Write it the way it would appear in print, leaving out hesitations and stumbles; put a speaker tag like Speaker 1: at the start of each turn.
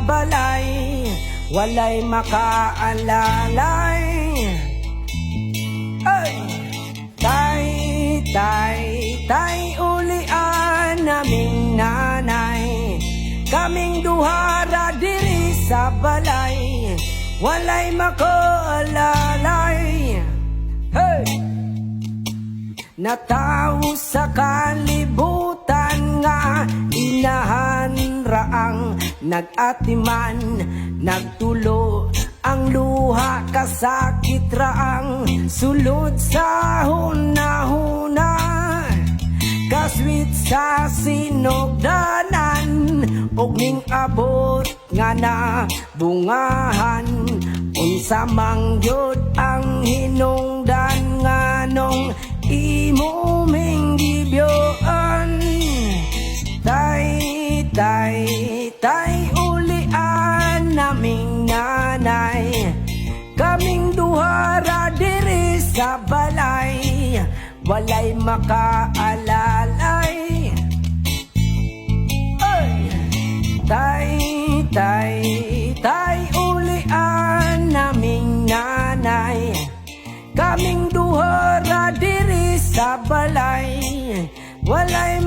Speaker 1: balay, walay makaalalay. Ay! Tay, ulian naming nanay, kaming duhara diri sa balay, walay makaalalay. Hey! Natawo sa kalibutan nga inahan raang nag-atiman, nagtulo ang luha kasakit raang sulod sa hunahuna, kaswit sa sinogdanan og ning abot nga na bungahan. Unsa mang gyud ang hinungdan nganong imo ming gibyoan. Tay, ulian naming nanay, kaming duhara diri sa balay, walay makaalalay. Ay! Tay, ulian naming nanay, kaming duhara diri sa balay, walay